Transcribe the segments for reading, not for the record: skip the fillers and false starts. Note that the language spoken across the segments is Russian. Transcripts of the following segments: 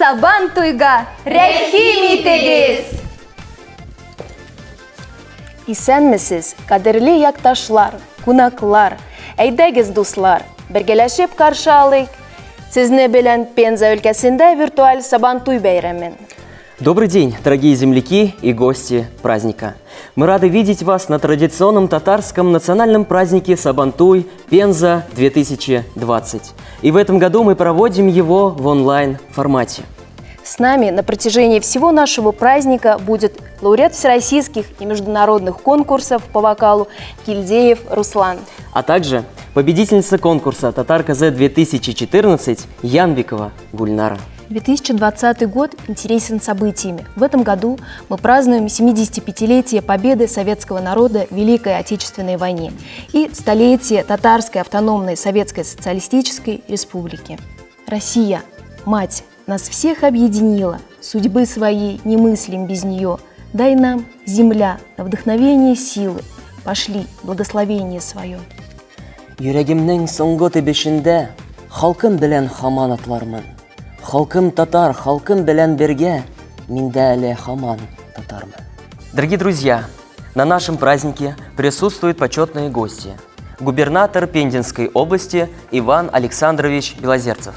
Сабан туйга рәхим Исәнмесез, кадерле якташлар, кунаклар, әйдәгез дуслар, бергәләшеп каршы алыйк сезне белән Пенза өлкәсендә виртуаль Сабантуй бәйрәмен. Добрый день, дорогие земляки и гости праздника. Мы рады видеть вас на традиционном татарском национальном празднике Сабантуй Пенза 2020. И в этом году мы проводим его в онлайн-формате. С нами на протяжении всего нашего праздника будет лауреат всероссийских и международных конкурсов по вокалу Кильдеев Руслан. А также победительница конкурса «Татарка-З-2014» Янбикова Гульнара. 2020 год интересен событиями. В этом году мы празднуем 75-летие победы советского народа в Великой Отечественной войне и столетие Татарской автономной Советской Социалистической Республики. Россия, мать, нас всех объединила, судьбы своей не мыслим без нее. Дай нам, земля, на вдохновение силы, пошли благословение свое. Йөрәгемнең соңгы тибешендә халкым белән һаман атлармын. Халкым татар, халкым белән бергә, мин дә әле һаман татармын. Дорогие друзья, на нашем празднике присутствуют почетные гости. Губернатор Пензенской области Иван Александрович Белозерцев.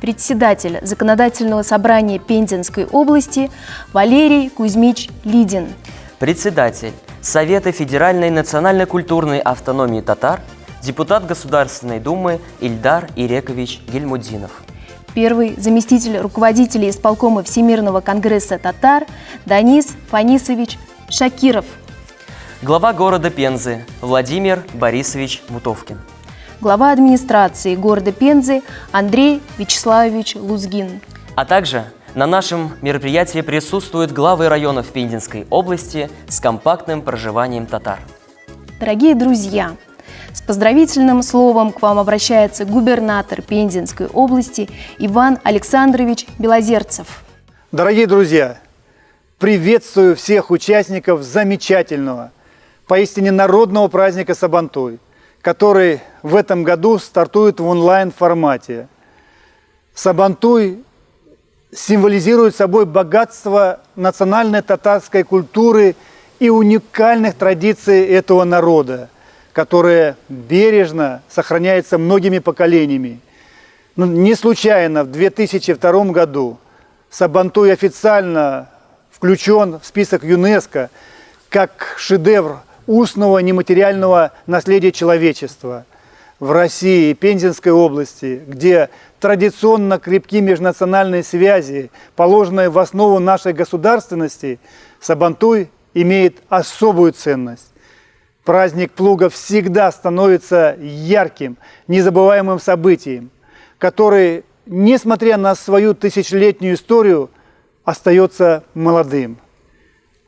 Председатель Законодательного собрания Пензенской области Валерий Кузьмич Лидин. Председатель Совета Федеральной национально-культурной автономии татар, депутат Государственной Думы Ильдар Ирекович Гельмудинов. Первый заместитель руководителя исполкома Всемирного конгресса татар Данис Фанисович Шакиров. Глава города Пензы Владимир Борисович Мутовкин. Глава администрации города Пензы Андрей Вячеславович Лузгин. А также на нашем мероприятии присутствуют главы районов Пензенской области с компактным проживанием татар. Дорогие друзья, с поздравительным словом к вам обращается губернатор Пензенской области Иван Александрович Белозерцев. Дорогие друзья, приветствую всех участников замечательного, поистине народного праздника Сабантуй, который в этом году стартует в онлайн-формате. Сабантуй символизирует собой богатство национальной татарской культуры и уникальных традиций этого народа, которая бережно сохраняется многими поколениями. Но не случайно в 2002 году Сабантуй официально включен в список ЮНЕСКО как шедевр устного нематериального наследия человечества. В России и Пензенской области, где традиционно крепки межнациональные связи, положенные в основу нашей государственности, Сабантуй имеет особую ценность. Праздник плуга всегда становится ярким, незабываемым событием, который, несмотря на свою тысячелетнюю историю, остается молодым.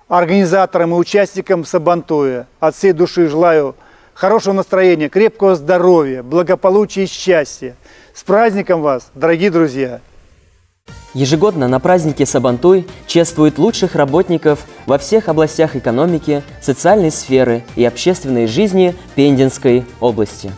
Организаторам и участникам Сабантуя от всей души желаю хорошего настроения, крепкого здоровья, благополучия и счастья. С праздником вас, дорогие друзья! Ежегодно на празднике Сабантуй чествуют лучших работников во всех областях экономики, социальной сферы и общественной жизни Пензенской области.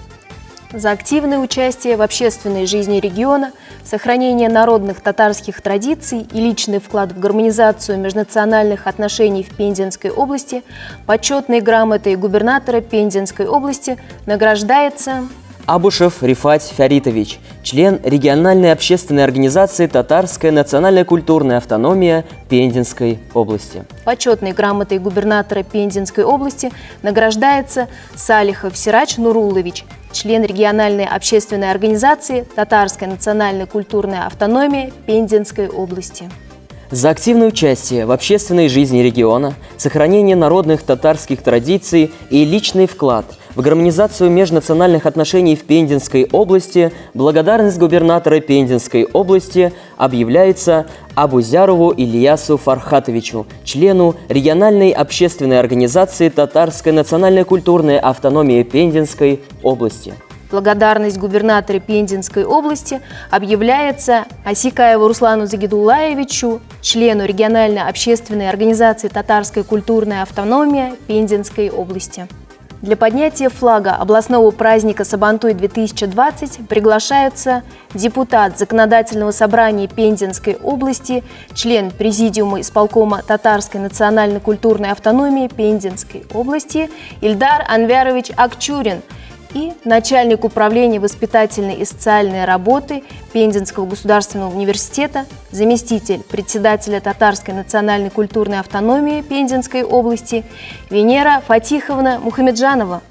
За активное участие в общественной жизни региона, сохранение народных татарских традиций и личный вклад в гармонизацию межнациональных отношений в Пензенской области почетной грамотой губернатора Пензенской области награждается Абушев Рифат Фяритович, член региональной общественной организации «Татарская национально-культурная автономия» Пензенской области. Почетной грамотой губернатора Пензенской области награждается Салихов Сирач Нурулович, член региональной общественной организации «Татарская национально-культурная автономия» Пензенской области. За активное участие в общественной жизни региона, сохранение народных татарских традиций и личный вклад в гармонизацию межнациональных отношений в Пензенской области благодарность губернатора Пензенской области объявляется Абузярову Ильясу Фархатовичу, члену региональной общественной организации «Татарская национально-культурная автономия» Пензенской области. Благодарность губернатора Пензенской области объявляется Осикаеву Руслану Загидуллаевичу, члену региональной общественной организации «Татарская культурная автономия» Пензенской области. Для поднятия флага областного праздника Сабантуй-2020 приглашаются депутат Законодательного собрания Пензенской области, член Президиума исполкома Татарской национально-культурной автономии Пензенской области Ильдар Анвярович Акчурин и начальник управления воспитательной и социальной работы Пензенского государственного университета, заместитель председателя Татарской национальной культурной автономии Пензенской области Венера Фатиховна Мухамеджанова.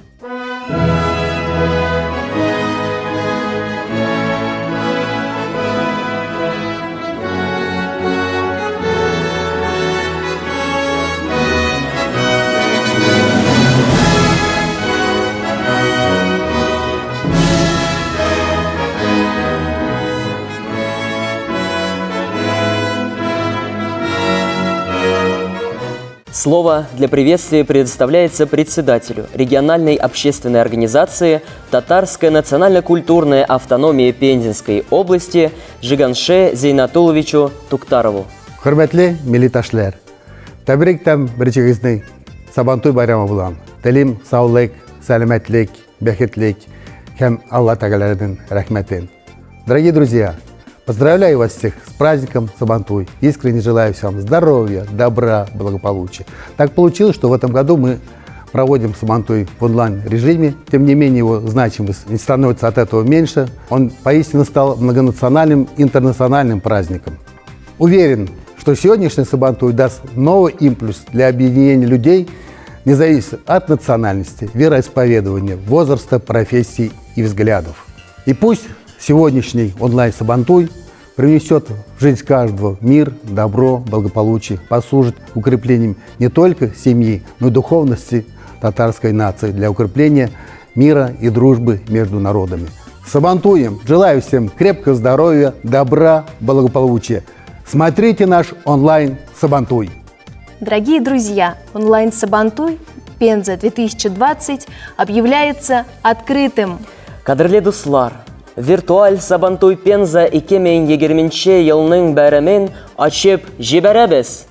Слово для приветствия предоставляется председателю региональной общественной организации «Татарская национально-культурная автономия Пензенской области» Жиганше Зейнатуловичу Туктарову. Hürmetli militaşlar, тәбриктәм берчегезне Сабантуй байрамы булам. Телим саулык, сәламәтлек, бәхетлек һәм Алла Тәгаләдән рәхмәтен. Дорогие друзья, поздравляю вас всех с праздником Сабантуй. Искренне желаю всем здоровья, добра, благополучия. Так получилось, что в этом году мы проводим Сабантуй в онлайн-режиме. Тем не менее, его значимость не становится от этого меньше. Он поистине стал многонациональным, интернациональным праздником. Уверен, что сегодняшний Сабантуй даст новый импульс для объединения людей, не зависит от национальности, вероисповедания, возраста, профессий и взглядов. И пусть сегодняшний онлайн-Сабантуй принесет в жизнь каждого мир, добро, благополучие, послужит укреплением не только семьи, но и духовности татарской нации для укрепления мира и дружбы между народами. С Сабантуем желаю всем крепкого здоровья, добра, благополучия. Смотрите наш онлайн-Сабантуй. Дорогие друзья, онлайн-Сабантуй Пенза 2020 объявляется открытым. Кадірлі дуслар, виртуаль Сабантуй Пенза 2020 елның бәйрәмен ачып жибәрәбез.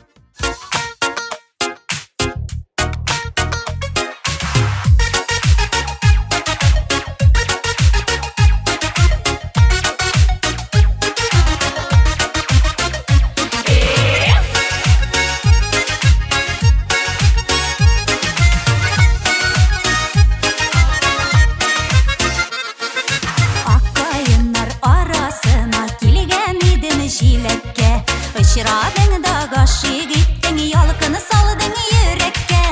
Işıradın da qaşı gittin, yalqını saldın yürekке.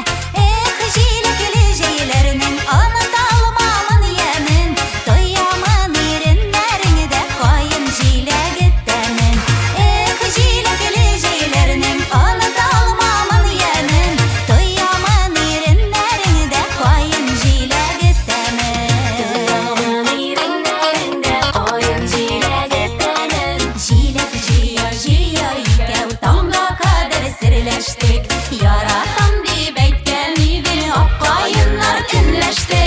Jilekli jeylerinin anıtalmamın yemin, toyamın irinlerinde koyun jile gittemin. Jilekli jeylerinin anıtalmamın yemin, toyamın irinlerinde koyun jile gittemin. Toyamın irinlerinde koyun jile gittemin. Jilek jiya jiya Tamda kader sirleştik, yaratan dip etken beni akkayınlar ünleşti.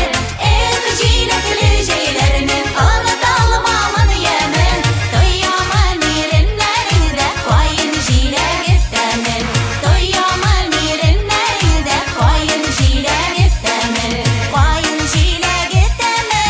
Jilekli jeylerinin anıtalmamın yemin, toyamın irinlerinde koyun jile gittemin. Toyamın irinlerinde koyun jile gittemin. Koyun jile gittemin.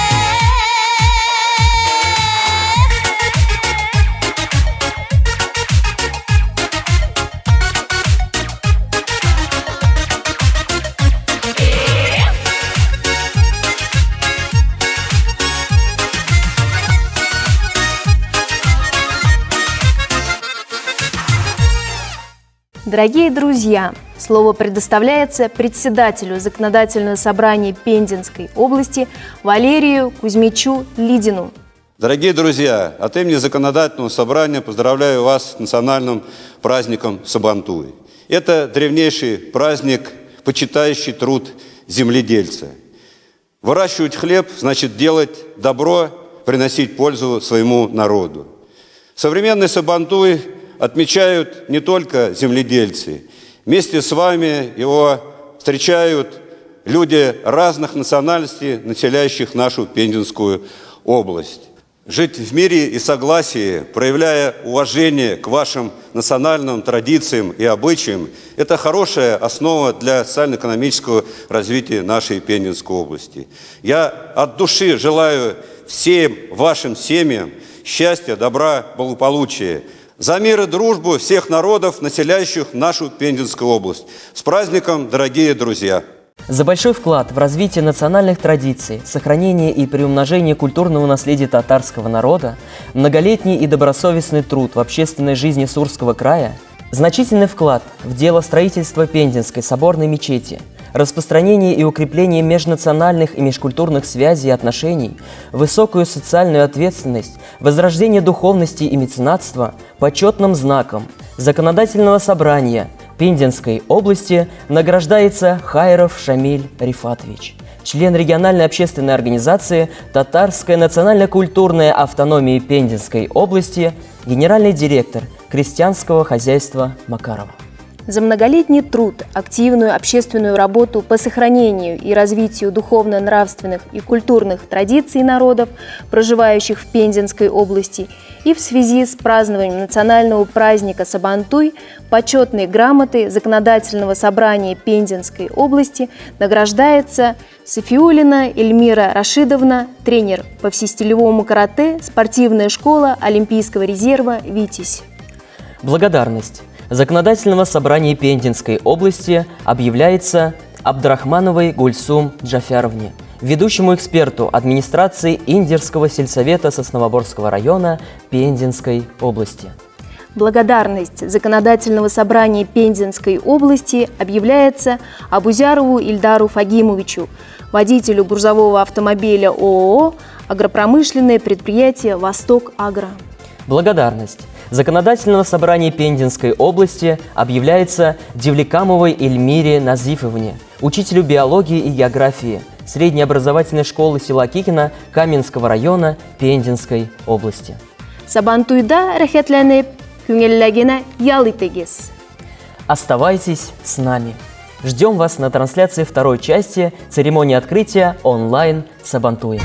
Дорогие друзья, слово предоставляется председателю Законодательного собрания Пензенской области Валерию Кузьмичу Лидину. Дорогие друзья, от имени Законодательного собрания поздравляю вас с национальным праздником Сабантуй. Это древнейший праздник, почитающий труд земледельца. Выращивать хлеб значит делать добро, приносить пользу своему народу. Современный Сабантуй отмечают не только земледельцы. Вместе с вами его встречают люди разных национальностей, населяющих нашу Пензенскую область. жить в мире и согласии, проявляя уважение к вашим национальным традициям и обычаям, это хорошая основа для социально-экономического развития нашей Пензенской области. Я от души желаю всем вашим семьям счастья, добра, благополучия, за мир и дружбу всех народов, населяющих нашу Пензенскую область. С праздником, дорогие друзья! За большой вклад в развитие национальных традиций, сохранение и приумножение культурного наследия татарского народа, многолетний и добросовестный труд в общественной жизни Сурского края, значительный вклад в дело строительства Пензенской соборной мечети, распространение и укрепление межнациональных и межкультурных связей и отношений, высокую социальную ответственность, возрождение духовности и меценатства почетным знаком Законодательного собрания Пензенской области награждается Хайров Шамиль Рифатович, член региональной общественной организации «Татарская национально-культурная автономия Пензенской области», генеральный директор крестьянского хозяйства Макарова. За многолетний труд, активную общественную работу по сохранению и развитию духовно-нравственных и культурных традиций народов, проживающих в Пензенской области, и в связи с празднованием национального праздника Сабантуй почетной грамотой Законодательного собрания Пензенской области награждается Софиулина Эльмира Рашидовна, тренер по всестилевому карате, спортивная школа Олимпийского резерва «Витязь». Благодарность Законодательного собрания Пензенской области объявляется Абдрахмановой Гульсум Джафяровне, ведущему эксперту администрации Индерского сельсовета Сосновоборского района Пензенской области. Благодарность Законодательного собрания Пензенской области объявляется Абузярову Ильдару Фагимовичу, водителю грузового автомобиля ООО «Агропромышленное предприятие «Восток-Агро». Благодарность Законодательного собрания Пензенской области объявляется Девликамовой Эльмире Назифовне, учителю биологии и географии средней образовательной школы села Кикино Каменского района Пензенской области. Сабантуйда рахетлянеп, күңелләгенә ял итегез. Оставайтесь с нами. Ждем вас на трансляции второй части церемонии открытия онлайн Сабантуя.